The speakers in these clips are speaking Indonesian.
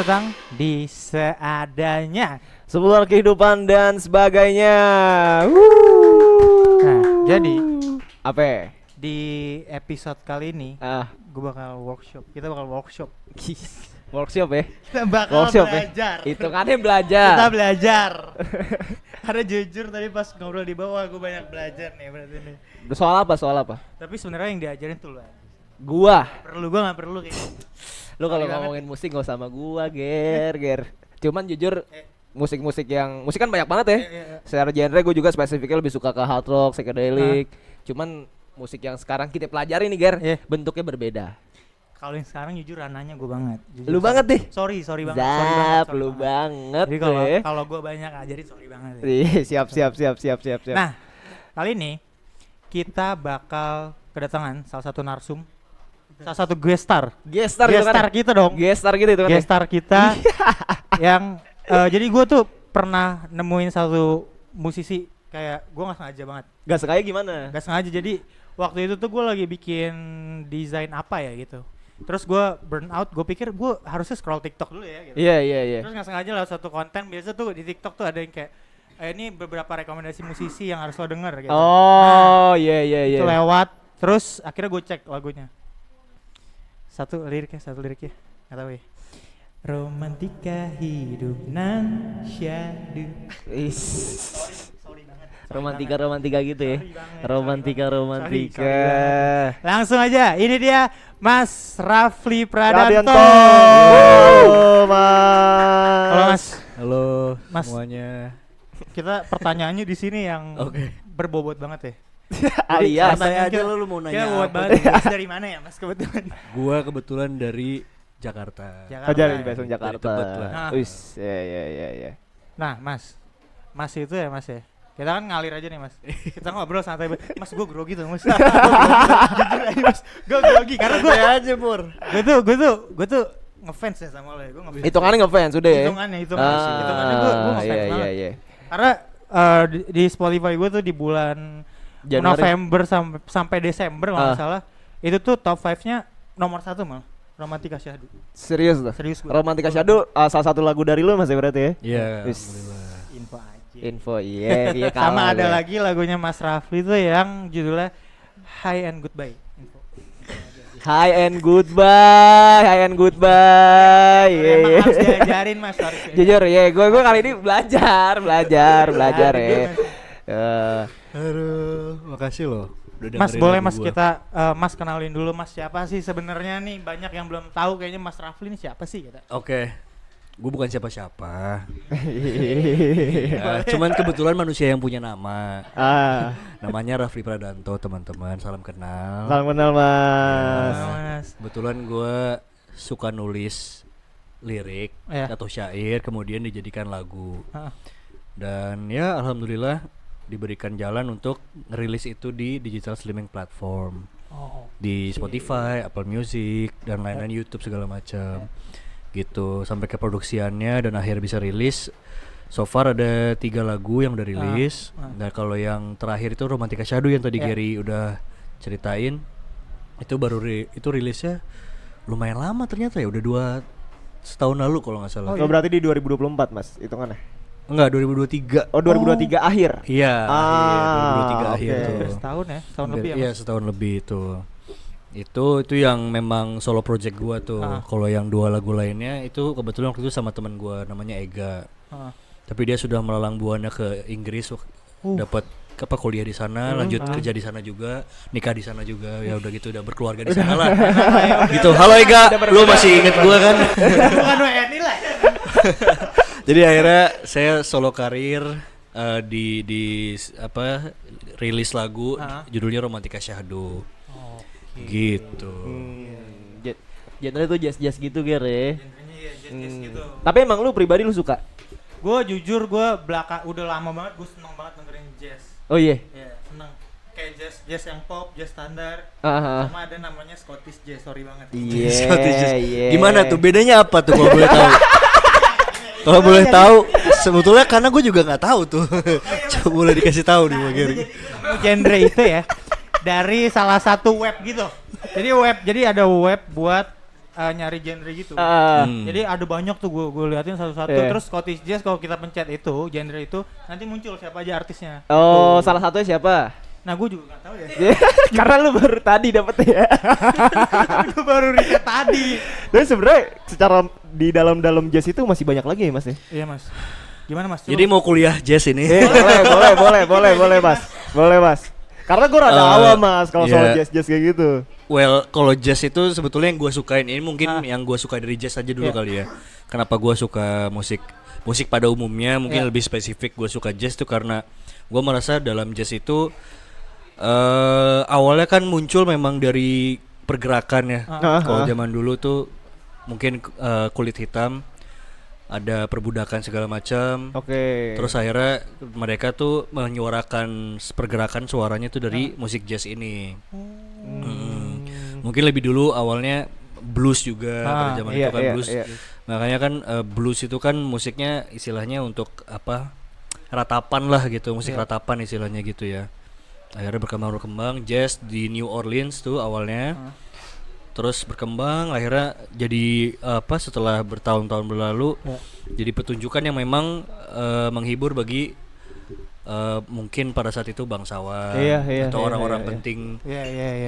datang di Seadanya. Seputar kehidupan dan sebagainya. Nah, jadi apa? di episode kali ini gue bakal workshop. Kita bakal workshop. Workshop ya? Kita bakal Workshop belajar. Ya? Itu kan belajar. Kita belajar. Karena jujur tadi pas ngobrol di bawah gue banyak belajar nih berarti nih. Soal apa? Tapi sebenarnya yang diajarin tuh lah. Gua Gua nggak perlu kayaknya. Lu kalau ngomongin musik gak sama gua, Ger. Cuman jujur musik kan banyak banget ya. Secara genre gue juga spesifiknya lebih suka ke hard rock, psychedelic. Cuman musik yang sekarang kita pelajari nih, Ger, bentuknya berbeda. Kalau yang sekarang jujur ranahnya gue banget. Jujur, lu banget deh. Sorry banget. Lu banget. Jadi kalau gue banyak ngajarin sorry banget. Siap. Nah, kali ini kita bakal kedatangan salah satu narsum, salah satu guest star kita dong. Guest star gitu itu kan. Guest star kita yang jadi gue tuh pernah nemuin satu musisi kayak gue nggak sengaja banget. Gak sengaja gimana? Gak sengaja, jadi waktu itu tuh gue lagi bikin desain apa ya gitu. Terus gue burn out, gue pikir gue harusnya scroll TikTok dulu ya gitu. Iya. Terus nggak sengaja lewat satu konten, biasa tuh di TikTok tuh ada yang kayak ini beberapa rekomendasi musisi yang harus lo denger gitu. Oh iya. Itu lewat, terus akhirnya gue cek lagunya. Satu liriknya nggak tahu ya. Romantika hidup nan syadu. Romantika gitu ya. Romantika. Langsung aja, ini dia Mas Rafli Pradanto. Halo, Mas. Halo, Mas. Halo Mas. semuanya. Kita pertanyaannya di sini yang berbobot banget ya. Alias Tanya aja lu mau nanya bobot apa. banget. Mas dari mana ya, Mas, kebetulan? Gua kebetulan dari Jakarta. Ajar di Basung Jakarta. Tebet lah. Wis, ya. Nah, Mas itu ya, Mas ya. Kita kan ngalir aja nih, Mas. Kita ngobrol santai. Mas, gue grogi tuh, Mas. Jujur aja, Mas. Gue grogi karena gue aja, Pur. Gue tuh ngefans ya sama lo ya. Gue ngefans. Hitungannya ngefans udah ya. Hitungannya gue ngefans banget. Iya. Karena di Spotify gue tuh di bulan Januari. November sampai Desember kalau nggak salah, itu tuh top 5-nya nomor 1 malah. Romantika Syahdu. Serius tuh. Serius gue. Romantika Syahdu salah satu lagu dari lu Mas ya berarti ya? Iya, Wis. alhamdulillah. Info aja. Info iya Sama ada lagi lagunya Mas Rafli tuh yang judulnya High and Goodbye. Info. High and goodbye. Emang harus diajarin, Mas. Jujur ya, gue kali ini belajar ya. Aduh, makasih loh. Udah Mas, dengerin boleh lagu Mas gua. kita Mas kenalin dulu Mas siapa sih sebenarnya nih, banyak yang belum tahu kayaknya Mas Rafli ini siapa sih kita. Oke. Gue bukan siapa-siapa. Cuman kebetulan manusia yang punya nama. Namanya Rafli Pradanto, teman-teman. Salam kenal. Salam kenal Mas. Mas. Kebetulan gue suka nulis lirik atau syair, kemudian dijadikan lagu. Dan ya alhamdulillah diberikan jalan untuk ngerilis itu di digital streaming platform. Di Spotify, Apple Music, dan lain-lain, YouTube segala macam. Gitu sampai ke produksiannya dan akhir bisa rilis. So far ada 3 lagu yang udah rilis. Nah kalau yang terakhir itu Romantika Syahdu yang tadi Gary udah ceritain, itu baru itu rilisnya lumayan lama ternyata ya, udah 2 setahun lalu kalau nggak salah. Oh berarti di 2024 Mas hitungannya? Enggak, 2023. Oh 2023 akhir? Iya, 2023 akhir tuh. Setahun ya, setahun lebih ya Mas? Iya setahun lebih tuh. Itu yang memang solo project gua tuh. Kalau yang 2 lagu lainnya itu kebetulan waktu itu sama teman gua namanya Ega. Tapi dia sudah melalang buana ke Inggris, dapat kuliah di sana, lanjut kerja di sana juga, nikah di sana juga. Ya udah gitu, udah berkeluarga di sana lah. Gitu. Halo Ega, lu masih inget gua kan? Bukan WNI lah. Jadi akhirnya saya solo karir di rilis lagu judulnya Romantika Syahdu. Gitu. Genre tuh jazz gitu Ger ya. Jazz gitu. Tapi emang lu pribadi lu suka? Gue jujur udah lama banget gue seneng banget dengerin jazz. Oh iya. Iya, seneng. Kayak jazz yang pop, jazz standar. Sama ada namanya Scottish jazz, sorry banget. Iya. Gimana tuh bedanya apa tuh kalau boleh tahu? Kalau boleh tahu, sebetulnya karena gue juga nggak tahu tuh. Coba boleh dikasih tahu nih Bang Gary. Genre itu ya dari salah satu web gitu. Jadi ada web buat nyari genre gitu. Jadi ada banyak tuh gue liatin satu-satu. Terus Scottish Jazz kalau kita pencet itu genre itu nanti muncul siapa aja artisnya. Oh, salah satunya siapa? Nah gue juga gak tahu ya. Karena lu baru tadi dapet ya. Gue baru riset tadi. Tapi sebenarnya secara di dalam jazz itu masih banyak lagi ya mas ya? Iya mas. Gimana mas? Coba. Jadi mau kuliah jazz ini? Boleh mas. Karena gue rada awam mas kalau soal jazz kayak gitu. Well, kalau jazz itu sebetulnya yang gue sukain ini mungkin yang gue suka dari jazz aja dulu kali ya. Kenapa gue suka musik pada umumnya mungkin lebih spesifik gue suka jazz tuh karena gue merasa dalam jazz itu awalnya kan muncul memang dari pergerakan ya. Kalau zaman dulu tuh mungkin kulit hitam ada perbudakan segala macam. Terus akhirnya mereka tuh menyuarakan pergerakan suaranya tuh dari musik jazz ini. Mungkin lebih dulu awalnya blues juga pada zaman itu kan blues. Makanya kan blues itu kan musiknya istilahnya untuk apa? Ratapan lah gitu, musik ratapan istilahnya gitu ya. Akhirnya berkembang jazz di New Orleans tuh awalnya. Terus berkembang akhirnya jadi apa setelah bertahun-tahun berlalu jadi pertunjukan yang memang menghibur bagi mungkin pada saat itu bangsawan atau orang-orang penting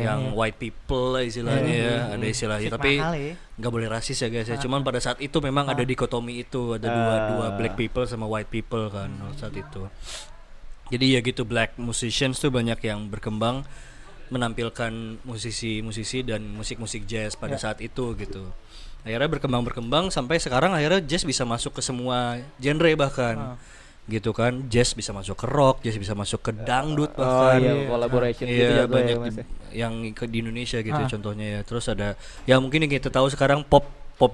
yang white people lah istilahnya ada istilahnya tapi nggak boleh rasis ya guys ya. Cuman pada saat itu memang ada dikotomi itu ada dua black people sama white people kan saat itu. Jadi ya gitu black musicians tuh banyak yang berkembang menampilkan musisi-musisi dan musik-musik jazz pada saat itu gitu. Akhirnya berkembang sampai sekarang akhirnya jazz bisa masuk ke semua genre bahkan. Gitu kan. Jazz bisa masuk ke rock, jazz bisa masuk ke dangdut bahkan. Collaboration gitu banyak yang di Indonesia gitu contohnya ya. Terus ada yang mungkin yang kita tahu sekarang pop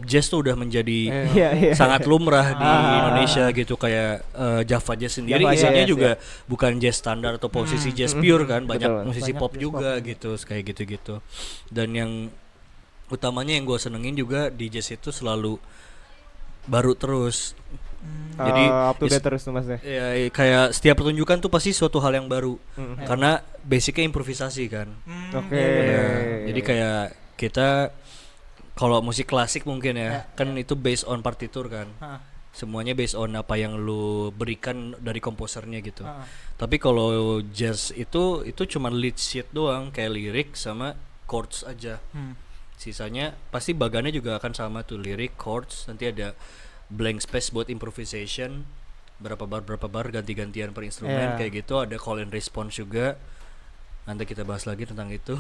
jazz tuh udah menjadi sangat lumrah di Indonesia gitu kayak Java Jazz sendiri isinya juga bukan jazz standar atau posisi jazz pure kan banyak musisi pop juga gitu kayak gitu-gitu. Dan yang utamanya yang gue senengin juga di jazz itu selalu baru terus. Jadi up to date terus tuh mas ya. Ya kayak setiap pertunjukan tuh pasti suatu hal yang baru karena basicnya improvisasi kan. Jadi kayak kita kalau musik klasik mungkin kan itu based on partitur kan. Semuanya based on apa yang lu berikan dari komposernya gitu. Tapi kalau jazz itu cuma lead sheet doang kayak lirik sama chords aja. Sisanya pasti bagannya juga akan sama tuh lirik, chords, nanti ada blank space buat improvisation. Berapa bar ganti-gantian per instrumen kayak gitu, ada call and response juga. Nanti kita bahas lagi tentang itu.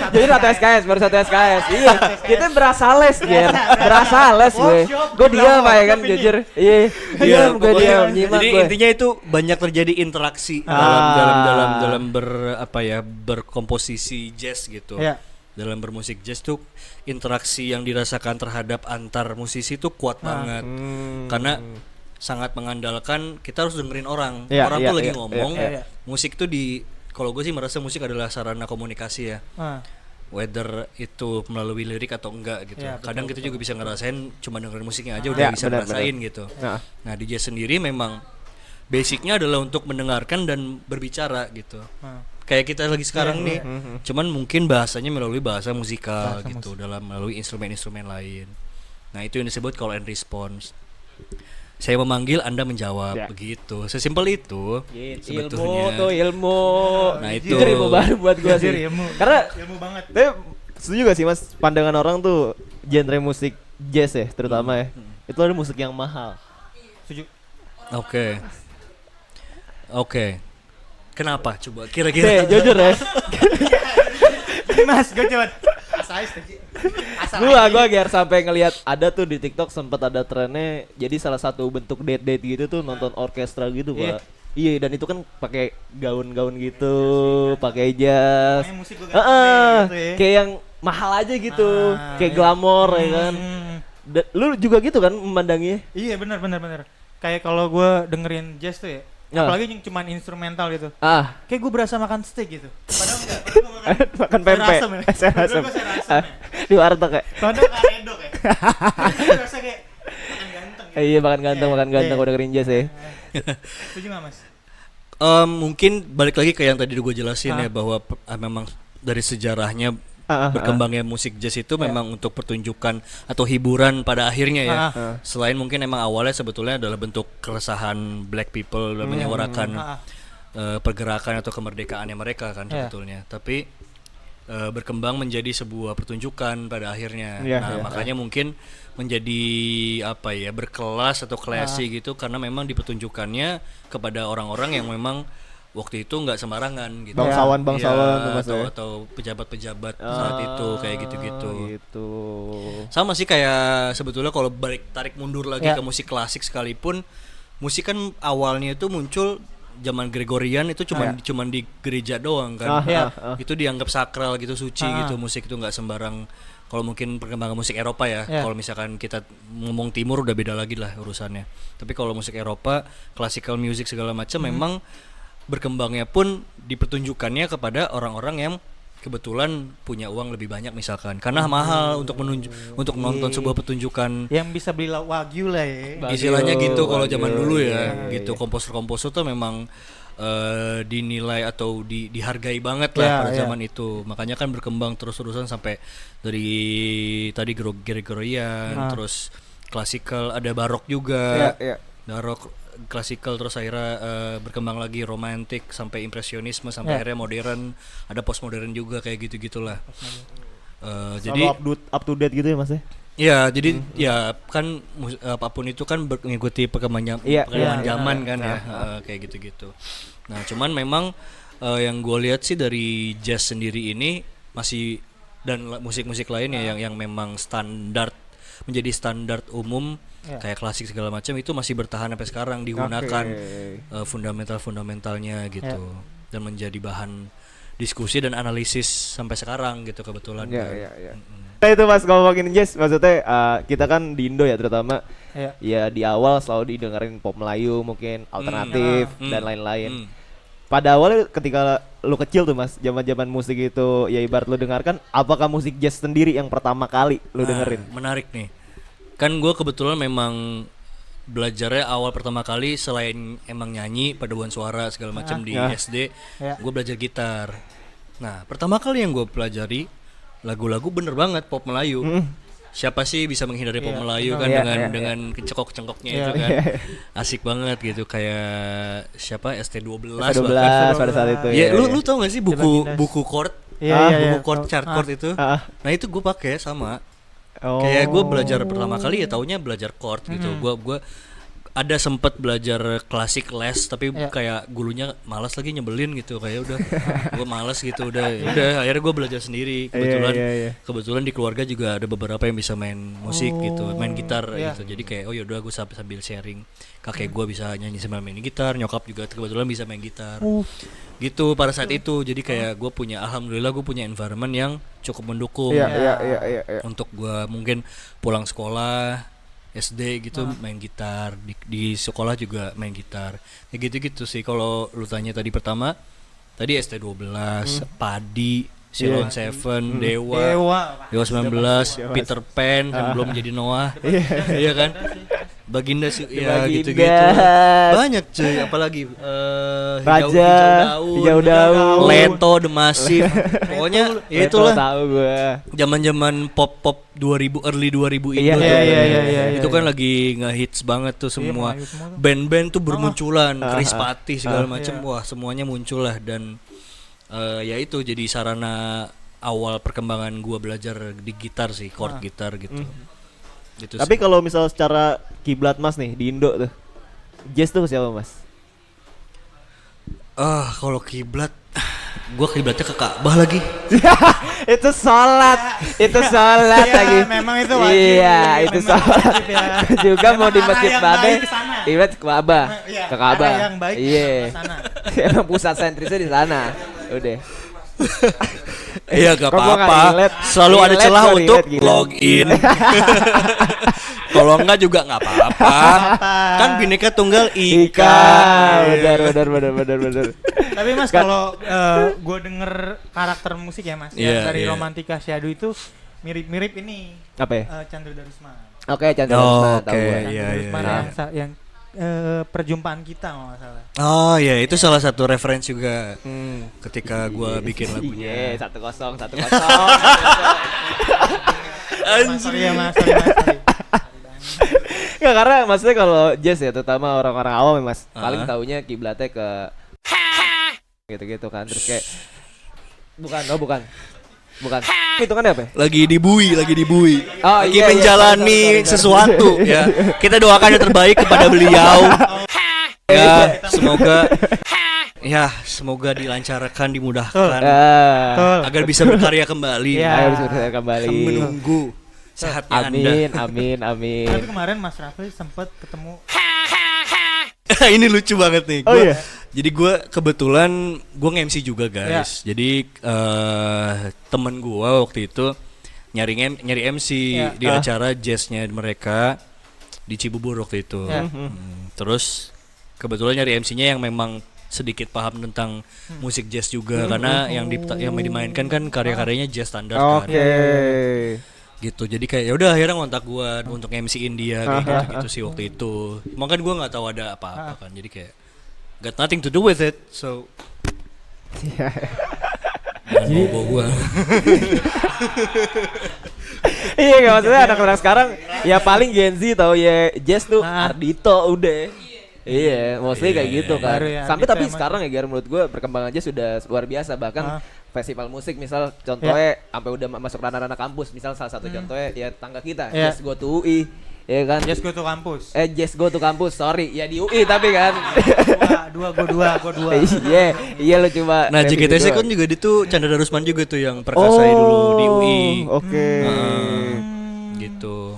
Jadi baru satu SKS. Iya, kita berasa les Ger. Berasa les gue. Gue diam ya kan jujur. Iya, gue diam nyimak. Jadi intinya itu banyak terjadi interaksi dalam berkomposisi jazz gitu. Dalam bermusik jazz tuh interaksi yang dirasakan terhadap antar musisi tuh kuat banget. Karena sangat mengandalkan kita harus dengerin orang tuh lagi ngomong musik tuh kalau gue sih merasa musik adalah sarana komunikasi ya whether itu melalui lirik atau enggak gitu kadang kita juga bisa ngerasain cuma dengerin musiknya aja udah bisa ngerasain gitu. Nah di jazz sendiri memang basicnya adalah untuk mendengarkan dan berbicara gitu kayak kita lagi sekarang nih cuman mungkin bahasanya melalui bahasa musikal gitu melalui instrumen-instrumen lain. Nah itu yang disebut call and response. Saya memanggil, Anda menjawab, begitu. Sesimpel itu sebetulnya. Ilmu. Nah itu ilmu baru buat gue sih. Karena ilmu banget. Tapi setuju gak sih mas, pandangan orang tuh genre musik jazz ya, terutama ya, itu ada musik yang mahal. Setuju. Oke. Kenapa? Coba kira-kira. Jujur ya. Mas, gue coba. Gua agar sampai ngelihat ada tuh di TikTok sempat ada trennya jadi salah satu bentuk date gitu tuh nonton orkestra gitu Pak. Iya dan itu kan pakai gaun-gaun gitu, pakai jas. Kayak yang mahal aja gitu, kayak glamor ya kan. Lu juga gitu kan memandanginya? Iya benar. Kayak kalau gue dengerin jazz tuh ya. Apalagi yang cuman instrumental gitu. Kayak gue berasa makan steak gitu. Padahal enggak, makan pempek. Saya rasa. Di warteg kayak. Padahal karedok ya. Berasa kayak makan ganteng. Iya, makan ganteng udah dengerin jazz ya. Setuju enggak, Mas? Mungkin balik lagi ke yang tadi gue jelasin ya bahwa memang dari sejarahnya berkembangnya musik jazz itu memang untuk pertunjukan atau hiburan pada akhirnya ya. Selain mungkin emang awalnya sebetulnya adalah bentuk keresahan black people dan menyuarakan pergerakan atau kemerdekaannya mereka kan sebetulnya. Tapi berkembang menjadi sebuah pertunjukan pada akhirnya. Makanya mungkin menjadi apa ya, berkelas atau classy gitu karena memang dipertunjukannya kepada orang-orang yang memang waktu itu nggak sembarangan gitu. Bangsawan atau pejabat-pejabat saat itu kayak gitu-gitu. Gitu. Sama sih kayak sebetulnya kalau tarik mundur lagi ke musik klasik sekalipun, musik kan awalnya itu muncul zaman Gregorian itu cuman di gereja doang kan. Itu dianggap sakral gitu, suci gitu. Musik itu nggak sembarang. Kalau mungkin perkembangan musik Eropa ya, kalau misalkan kita ngomong timur udah beda lagi lah urusannya. Tapi kalau musik Eropa, classical music segala macam memang berkembangnya pun dipertunjukkannya kepada orang-orang yang kebetulan punya uang lebih banyak misalkan. Karena mahal untuk nonton sebuah pertunjukan yang bisa beli wagyu lah ya. Istilahnya gitu kalau zaman dulu ya, gitu. Komposer-komposer tuh memang dinilai atau dihargai banget lah pada zaman itu. Makanya kan berkembang terus-terusan sampai dari tadi Gregorian, terus klasikal, ada barok juga. Barok, klasikal, terus akhirnya berkembang lagi romantik sampai impresionisme sampai akhirnya modern, ada postmodern juga kayak gitu-gitulah. Jadi up to date gitu ya Mas ya. Ya, jadi ya kan apapun itu kan mengikuti perkembangan zaman kan ya, kayak gitu-gitu. Nah, cuman memang yang gue lihat sih dari jazz sendiri ini masih, dan musik-musik lainnya yang memang menjadi standar umum kayak klasik segala macam itu masih bertahan sampai sekarang, digunakan fundamentalnya gitu, dan menjadi bahan diskusi dan analisis sampai sekarang gitu kebetulan. Nah itu Mas, ngomongin jazz maksudnya kita kan di Indo ya terutama ya di awal selalu didengerin pop Melayu, mungkin alternatif dan lain-lain. Pada awalnya ketika lu kecil tuh Mas, zaman-zaman musik itu ya ibarat lu dengarkan, apakah musik jazz sendiri yang pertama kali lu dengerin? Menarik nih. Kan gue kebetulan memang belajarnya awal pertama kali selain emang nyanyi, paduan suara segala macam di SD, gue belajar gitar. Nah, pertama kali yang gue pelajari lagu-lagu bener banget pop Melayu. Siapa sih bisa menghindari pop Melayu kan dengan cengkok-cengkoknya itu kan. Asik banget gitu, kayak siapa ST12 pada saat itu. Ya, lu tau gak sih buku chord? Buku chord, chart chord itu. Nah, itu gue pakai sama. Kayak gue belajar pertama kali ya taunya belajar chord gitu. Gue ada sempet belajar klasik les tapi kayak gulunya malas lagi, nyebelin gitu, kayak udah gue malas gitu, udah akhirnya gue belajar sendiri. Kebetulan di keluarga juga ada beberapa yang bisa main musik gitu, main gitar gitu, jadi kayak oh yaudah gue sambil sharing. Kakek gue bisa nyanyi sambil main gitar, nyokap juga kebetulan bisa main gitar gitu pada saat itu. Jadi kayak gue alhamdulillah gue punya environment yang cukup mendukung untuk gue mungkin pulang sekolah SD gitu main gitar, di sekolah juga main gitar. Ya gitu-gitu sih. Kalau lu tanya tadi pertama, tadi ST12, Padi, Ceylon Seven, Dewa 19, Peter Pan kan belum jadi Noah. Iya kan? Baginda sih ya gitu-gitu. Banyak cuy, apalagi Raja, Hijau Daun, Leto, The Massive. Pokoknya ya itulah. Tahu gue. Zaman-zaman pop 2000 early 2000 Indo tuh. Itu kan lagi ngehits banget tuh semua. Band-band tuh bermunculan, Chris Patti segala macam. Wah, semuanya muncul lah, dan ya itu jadi sarana awal perkembangan gua belajar di gitar sih, chord gitar gitu. Gitu. Tapi kalau misal secara kiblat Mas nih di Indo tuh, jazz tuh siapa Mas? Kalau kiblat, gua kiblatnya ke Ka'bah lagi. Itu sholat lagi. Memang itu wajib. Iya, itu sholat. Juga mau di masjid Bade, kiblat ke Ka'bah, ke Ka'bah. Iya. Emang pusat sentrisnya di sana. Udah. Iya gak apa-apa, selalu ada celah untuk login. Kalau enggak juga gak apa-apa. Kan Bhinneka Tunggal Ika. Benar. Tapi Mas kalau gue denger karakter musik ya Mas, dari Romantika Syahdu itu mirip-mirip ini. Apa ya? Chandra Darusman. Oke, Chandra Darusman tahu gue. Chandra Darusman yang perjumpaan kita kalau nggak salah. Oh ya, itu salah satu referensi juga ketika gua bikin lagunya. 1-0. Sorry ya mas, sorry. Nggak, karena maksudnya kalau jazz ya, terutama orang-orang awam ya mas, paling taunya kiblatnya ke gitu-gitu kan, terus kayak bukan itu kan apa? Lagi dibui. Oh, Lagi iya, menjalani sorry. sesuatu ya. Kita doakan yang terbaik kepada beliau. Ya, semoga dilancarkan, dimudahkan agar bisa berkarya kembali. Ayo bisa kembali. Kami menunggu sehatnya Anda. Amin. Tapi kemarin Mas Raffi sempat ketemu. Ini lucu banget nih. Oh, iya? Jadi gue kebetulan gue nge-MC juga guys. Jadi temen gue waktu itu nyari MC di acara jazznya mereka di Cibubur waktu itu. Terus kebetulan nyari MC-nya yang memang sedikit paham tentang musik jazz juga, karena yang dimainkan kan karya-karyanya jazz standar kan. Gitu, jadi kayak ya udah akhirnya ngontak gue untuk MC-in dia kayak gitu sih waktu itu. Makanya gue nggak tahu ada apa-apa kan, jadi kayak got nothing to do with it, so jangan bawa gue. Iya, nggak, maksudnya anak-anak sekarang ya paling Gen Z tau ya jazz tuh Ardhito udah. Iya, maksudnya kayak gitu kan. Sampai tapi sekarang ya menurut gue perkembangan jazz sudah luar biasa, bahkan festival musik misal contohnya sampai udah masuk ranah-ranah kampus, misal salah satu contohnya ya tangga kita Jazz Go to UI, ya kan? Jazz Go to Kampus. Jazz Go to Kampus, sorry ya di UI tapi kan. Dua. Iya lo coba. Nah JGTC kan juga itu Chandra Darusman juga tuh yang perkasai dulu di UI. Oke. Gitu.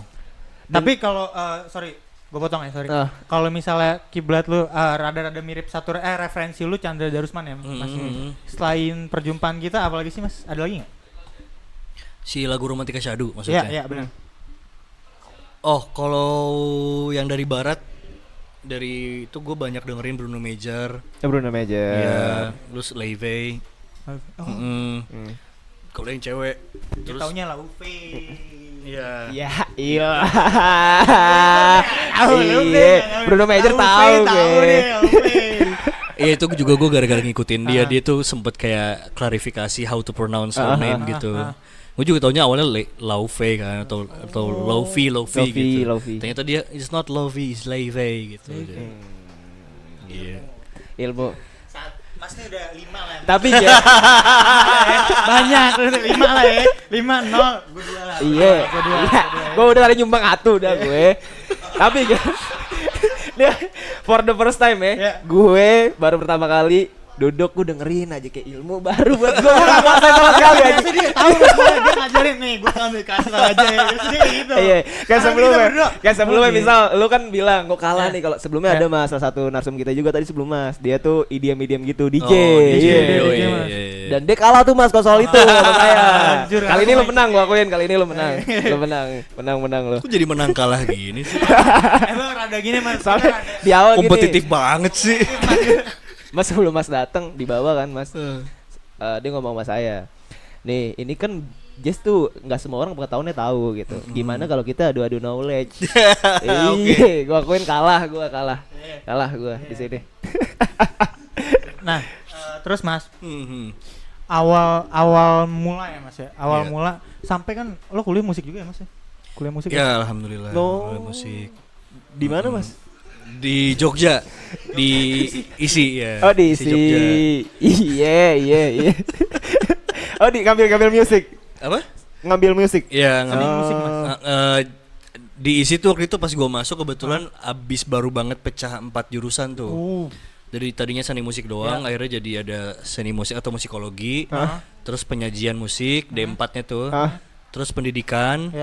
Tapi kalau sorry, gue potong ya, sorry. Kalau misalnya kiblat lu rada-rada mirip satu referensi lu Chandra Darusman ya, Mas. Selain perjumpaan kita, apalagi sih Mas? Ada lagi nggak? Si lagu Romantika Syahdu maksudnya. Iya benar. Oh, kalau yang dari barat, dari itu gue banyak dengerin Bruno Major. Iya, terus Levy. Kalau yang cewek, terus taunya lah Uve. Iya. Iya. Bruno Major tahu gue. Iya, itu juga gue gara-gara ngikutin dia tuh sempet kayak klarifikasi how to pronounce her name gitu. Gue juga taunya awalnya Lauve kan atau Lofi gitu. Ternyata dia it's not Lofi, it's Leve gitu. Iya. Ilmu. Masnya udah 5 lah. Tapi ya banyak 5 lah ya. 5-0 gue 2 lah. Iya. Gue udah kali nyumbang 1 udah gue. Tapi kan dia for the first time ya. Gue baru pertama kali duduk, gue dengerin aja kayak ilmu baru buat gue. Gak kuasain sama sekali aja. Dia tahu dia ngajarin nih, gue ambil kasih aja ya. Dia gitu. Iya, kayak sebelumnya misal lu kan bilang gue kalah nih, kalau sebelumnya ada Mas salah satu narsum kita juga tadi sebelum Mas. Dia tuh IDM gitu, DJ. Dan dia kalah tuh Mas kalau soal itu sama saya. Kali ini lu menang, gua akuin kali ini lu menang. Lu menang lu. Aku jadi menang kalah gini sih. Emang rada gini Mas. Di awal kompetitif banget sih. Mas sebelum Mas datang di bawah kan Mas, dia ngomong sama saya, nih ini kan jazz tuh nggak semua orang pengetahuannya tahu gitu. Gimana kalau kita adu knowledge? Iya, gua akuin kalah gua di sini. Nah, terus Mas, awal mula ya Mas ya, mula sampai kan lo kuliah musik juga ya Mas ya? Kuliah musik ya? Alhamdulillah. Kuliah musik. Di mana Mas? Di Jogja, di ISI ya. Oh di ISI. Iya. Oh di ngambil musik. Apa? Ngambil musik. Iya, ngambil musik Mas. Di ISI tuh waktu itu pas gua masuk kebetulan abis baru banget pecah 4 jurusan tuh. Dari tadinya seni musik doang, akhirnya jadi ada seni musik atau musikologi, terus penyajian musik, D4-nya tuh. Terus pendidikan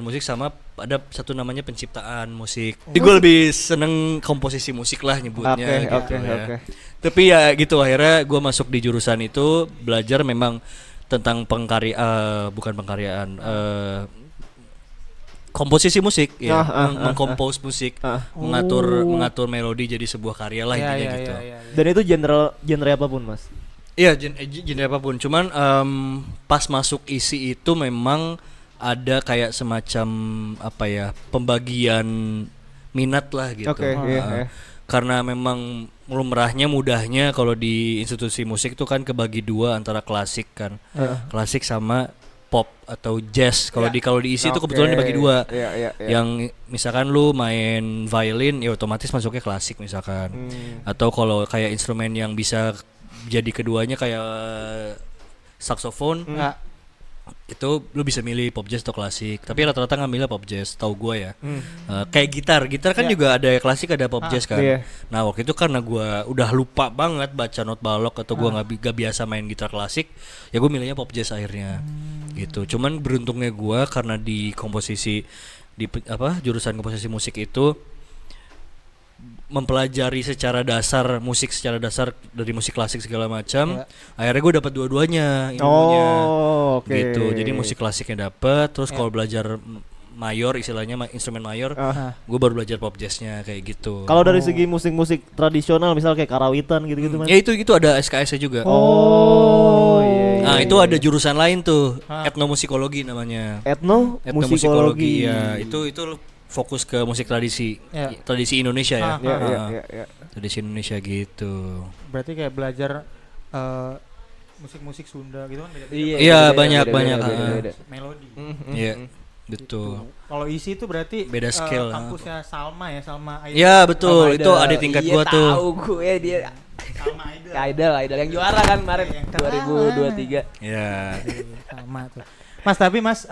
musik, sama ada satu namanya penciptaan musik. Jadi gue lebih seneng komposisi musik lah nyebutnya gitu ya. Tapi ya gitu akhirnya gue masuk di jurusan itu, belajar memang tentang komposisi musik ya, mengkompos musik, mengatur melodi jadi sebuah karya lah intinya gitu. Dan itu genre apapun Mas? Iya, genre apapun. Cuman pas masuk isi itu memang ada kayak semacam pembagian minat lah gitu. Iya. Karena memang mudahnya kalau di institusi musik tuh kan kebagi dua antara klasik kan, klasik sama pop atau jazz. Kalau di isi itu kebetulan dibagi dua. Yang misalkan lu main violin ya otomatis masuknya klasik misalkan. Atau kalau kayak instrumen yang bisa jadi keduanya kayak saksofon, itu lu bisa milih pop jazz atau klasik. Tapi rata-rata ngambilnya pop jazz, tahu gue ya. Kayak gitar kan juga ada klasik ada pop jazz kan. Nah waktu itu karena gue udah lupa banget baca not balok atau gue nggak biasa main gitar klasik, ya gue milihnya pop jazz akhirnya. Gitu. Cuman beruntungnya gue karena di komposisi jurusan komposisi musik itu mempelajari secara dasar dari musik klasik segala macam. Akhirnya gue dapat dua-duanya ilmunya. Gitu. Jadi musik klasiknya dapat, terus kalau belajar mayor istilahnya instrumen mayor, gue baru belajar pop jazznya kayak gitu. Kalau dari segi musik-musik tradisional misal kayak karawitan gitu-gitu ya itu ada SKS-nya juga. Iya. Nah, itu ada jurusan lain tuh, etnomusikologi namanya. Etnomusikologi. Ya, itu fokus ke musik tradisi Indonesia ya. Tradisi Indonesia gitu. Berarti kayak belajar musik-musik Sunda gitu kan beda-beda. Iya, banyak melodi. Iya, betul. Kalau isi itu berarti beda skill. Kampusnya Salma Aida. Iya, betul. Itu ada tingkat gua tuh. Tahu gue dia. Salma Aida. Idol yang juara kan kemarin 2023. Iya. Sama tuh. Mas, tapi Mas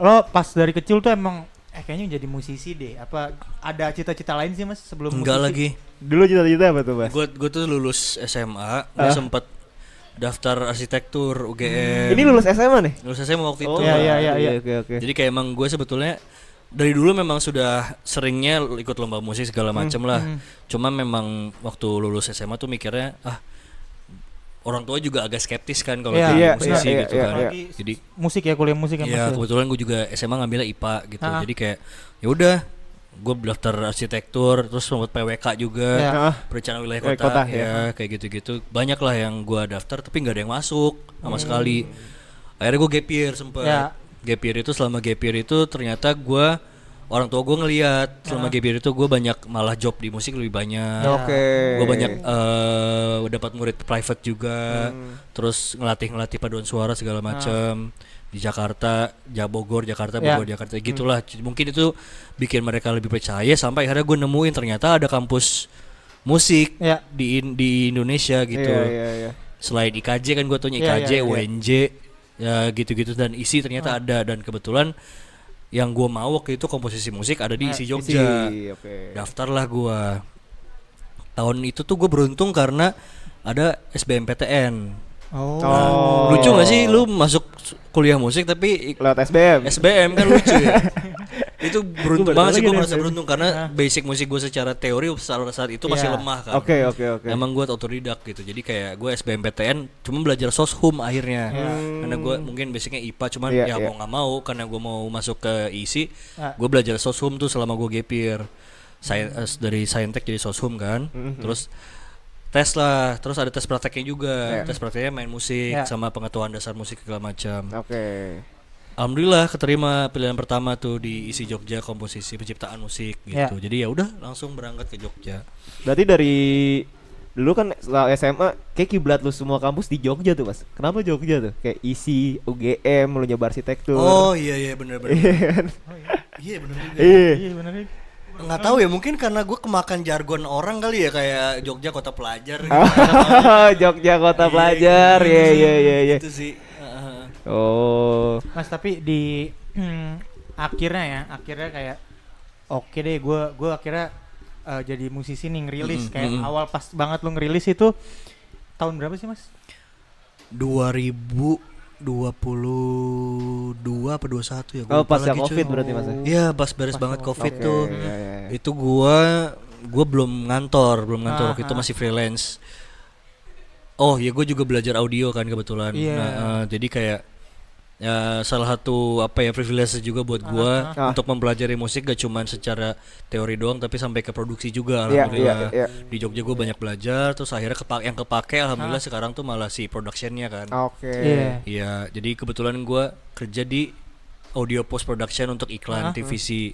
lo pas dari kecil tuh emang kayaknya jadi musisi deh. Apa ada cita-cita lain sih Mas sebelum Enggak musisi? lagi. Dulu cita-cita apa tuh, Mas? Gue tuh lulus SMA, gue sempat daftar arsitektur UGM. Ini lulus SMA nih? Lulus SMA waktu itu. Iya. Oke. Jadi kayak emang gue sebetulnya dari dulu memang sudah seringnya ikut lomba musik segala macem lah. Cuma memang waktu lulus SMA tuh mikirnya orang tua juga agak skeptis kan kalau jadi musisi gitu kan. Jadi musik ya, kuliah musik kan. Ya kebetulan gue juga SMA ngambilnya IPA gitu. Jadi kayak ya udah gue daftar arsitektur, terus sempat PWK juga, perencanaan wilayah kota ya kayak gitu-gitu. Banyak lah yang gue daftar tapi nggak ada yang masuk sama sekali. Akhirnya gue gap year sempet. Gap year itu selama gap year itu ternyata orang tua gue ngelihat selama gap year itu gue banyak malah job di musik lebih banyak. Oke. Gue banyak dapat murid private juga, terus ngelatih paduan suara segala macam di Jakarta, Bogor, Jakarta gitulah. Mungkin itu bikin mereka lebih percaya sampai akhirnya gue nemuin ternyata ada kampus musik di Indonesia gitu. Selain IKJ kan gue taunya IKJ, UNJ, ya gitu-gitu dan ISI ternyata ada dan kebetulan yang gue mau waktu itu komposisi musik ada di ISI Jogja. Daftarlah gue. Tahun itu tuh gue beruntung karena ada SBMPTN. Lucu gak sih lu masuk kuliah musik tapi lewat SBM kan lucu ya. Itu beruntung banget sih, gue merasa beruntung karena basic musik gue secara teori saat itu masih lemah kan. Oke. Emang gue autodidak gitu. Jadi kayak gue SBMPTN cuma belajar soshum akhirnya. Karena gue mungkin basicnya IPA cuman mau nggak mau karena gue mau masuk ke ISI, gue belajar soshum tuh selama gue gap year. Dari Saintek jadi soshum kan. Terus tes lah, terus ada tes prakteknya juga. Tes prakteknya main musik sama pengetahuan dasar musik segala macam. Alhamdulillah keterima pilihan pertama tuh di ISI Jogja komposisi penciptaan musik gitu. Jadi ya udah langsung berangkat ke Jogja. Berarti dari dulu kan setelah SMA kayak kiblat lu semua kampus di Jogja tuh, Mas. Kenapa Jogja tuh? Kayak ISI, UGM, lu nyoba arsitektur. Oh iya benar. Iya benar juga. Iya benar. Nggak tahu ya, mungkin karena gue kemakan jargon orang kali ya, kayak Jogja kota pelajar gitu. Jogja kota pelajar. Iya. Itu sih. Mas, tapi di akhirnya kayak oke deh gue akhirnya jadi musisi nih, ngerilis kayak awal pas banget lu ngerilis itu tahun berapa sih, Mas? 2022 apa 21 ya? Pas ya Covid berarti, Mas. Iya, pas beres banget Covid tuh. Itu gua belum ngantor waktu itu masih freelance. Oh ya, gue juga belajar audio kan kebetulan. Jadi kayak ya salah satu privilege juga buat gue untuk mempelajari musik gak cuman secara teori doang tapi sampai ke produksi juga. Alhamdulillah di Jogja gue banyak belajar, terus akhirnya yang kepake alhamdulillah sekarang tuh malah si productionnya kan. Iya, jadi kebetulan gue kerja di audio post production untuk iklan TVC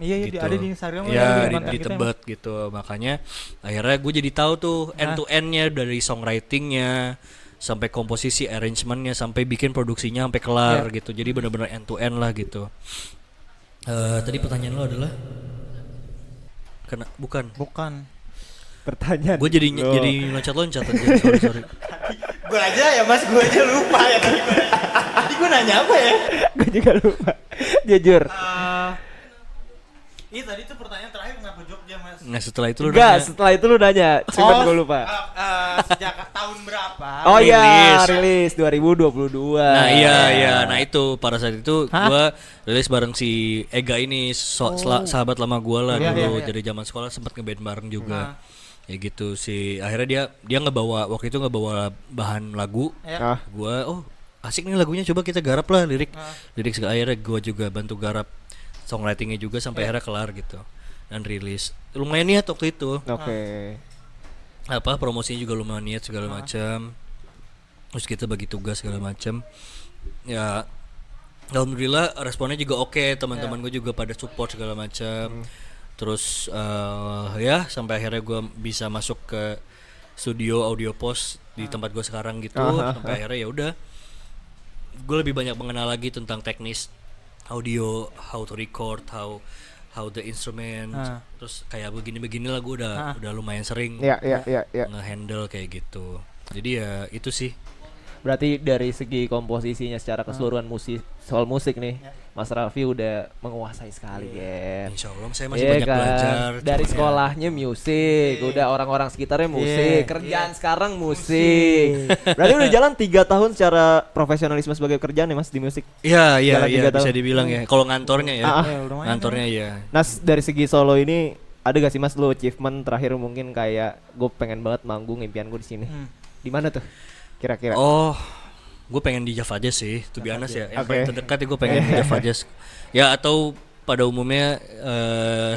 Iya gitu. ada di Instagram ya di Tebet gitu. Makanya akhirnya gue jadi tahu tuh end to endnya dari songwritingnya sampai komposisi, arrangementnya sampai bikin produksinya sampai kelar gitu. Jadi benar-benar end to end lah gitu. Tadi pertanyaan lo adalah bukan pertanyaan gue jadi loncat-loncat aja. sorry gue aja ya mas, gue aja lupa ya tadi gue nanya apa ya. Gue juga lupa jujur. Iya tadi tuh pertanyaan terakhir kenapa Jogja mas? Nah setelah itu lu Enggak, nanya. setelah itu lu nanya, cuman gue lupa. Sejak tahun berapa? Oh iya, rilis. rilis 2022. Nah iya, nah itu pada saat itu gue rilis bareng si Ega ini, sahabat lama gue lah dulu dari zaman sekolah sempat ngeband bareng juga. Ya gitu sih, akhirnya dia waktu itu ngebawa bahan lagu. Gue asik nih lagunya, coba kita garap lah lirik akhirnya gue juga bantu garap songwritingnya juga sampai akhirnya kelar gitu dan rilis. Lumayan niat waktu itu. Promosinya juga lumayan niat segala macam. Terus kita bagi tugas segala macam. Ya alhamdulillah responnya juga oke, teman-teman gue juga pada support segala macam. Terus ya sampai akhirnya gue bisa masuk ke studio Audio Post di tempat gue sekarang gitu. Sampai akhirnya ya udah gue lebih banyak mengenal lagi tentang teknis audio, how to record, how the instrument, terus kayak begini lah gue udah lumayan sering nge-handle kayak gitu. Jadi ya itu sih. Berarti dari segi komposisinya secara keseluruhan soal musik nih, Mas Raffi udah menguasai sekali ya. Insya Allah saya masih banyak belajar. Dari sekolahnya musik, udah orang-orang sekitarnya musik, kerjaan sekarang musik. Berarti udah jalan 3 tahun secara profesionalisme sebagai kerjaan ya mas di musik. Iya bisa dibilang ya. Kalau ngantornya ya, ngantornya ya. Nah dari segi solo ini ada gak sih mas lo achievement terakhir mungkin kayak gue pengen banget manggung, impian gue di sini. Di mana tuh? Kira-kira. Gue pengen di Java Jazz sih, to be honest ya. Yang paling terdekat gue pengen di Java Jazz. Ya atau pada umumnya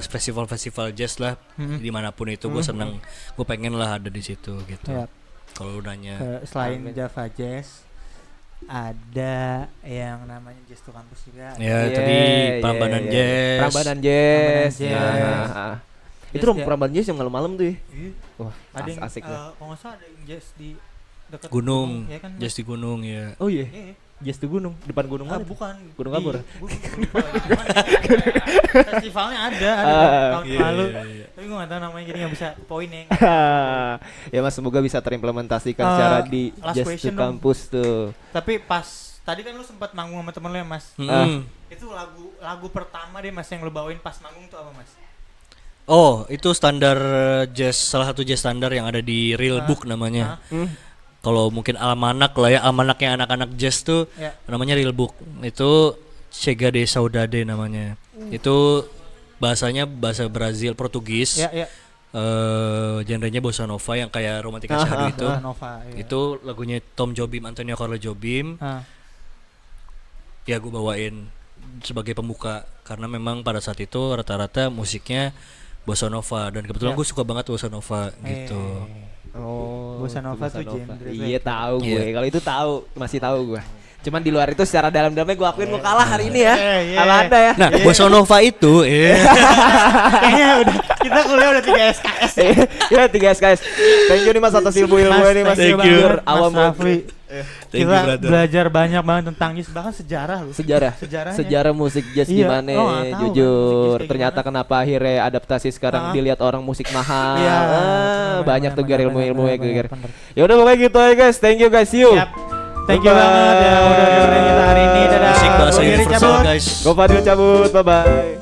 festival-festival jazz lah, dimanapun itu gue seneng. Gue pengen lah ada di situ gitu. Kalau nanya. Selain Java Jazz, ada yang namanya Jazz to Campus juga. Ya tadi Prambanan Jazz. Prambanan Jazz. Itu Prambanan Jazz yang malam-malam tuh ya. Wah asik lah. Kalau nggak salah ada yang jazz di dekat gunung, ya kan? jazz di gunung ya. Oh iya. Jazz di gunung, depan gunung mana? Bukan. Gunung Kabur. Festivalnya ada tahun lalu. Tapi gue nggak tahu namanya jadi nggak bisa poin ya. Ya mas semoga bisa terimplementasikan secara di Jazz to Campus tuh. Tapi pas tadi kan lu sempat manggung sama temen lu ya mas. Itu lagu pertama deh mas yang lu bawain pas manggung tuh apa mas? Oh itu standar jazz, salah satu jazz standar yang ada di Real Book namanya. Kalau mungkin almanak lah ya, almanaknya anak-anak jazz tuh namanya Real Book. Itu Chega de Saudade namanya. Itu bahasanya bahasa Brazil, Portugis. Genrenya bossa nova yang kayak Romantika Syahdu itu. Itu lagunya Tom Jobim, Antonio Carlos Jobim. Ya gue bawain sebagai pembuka karena memang pada saat itu rata-rata musiknya bossa nova dan kebetulan gue suka banget bossa nova gitu. Bossa nova tuh genre. Iya tahu gue. Kalau itu tahu, masih tahu gue. Cuman di luar itu secara dalam-dalamnya gue akuin gue kalah hari ini ya. Sama Anda ya. Nah, bossa nova itu kayaknya udah kita kuliah udah 3 SKS. Ya 3 SKS. Thank you nih Mas atas ilmu-ilmu ini Mas. Thank you. Awam Raffi. Kita belajar banyak banget tentang jazz, bahkan sejarah loh. Sejarah musik jazz gimana jujur. Ternyata kenapa akhirnya adaptasi sekarang dilihat orang musik mahal. Banyak tuh ilmu-ilmu ya Ger. Ya udah pokoknya gitu aja guys. Thank you guys. See you. Thank you banget ya udah dengerin kita hari ini. Dadah. Musik bahasa universal guys. Gue Fadil cabut. Bye bye.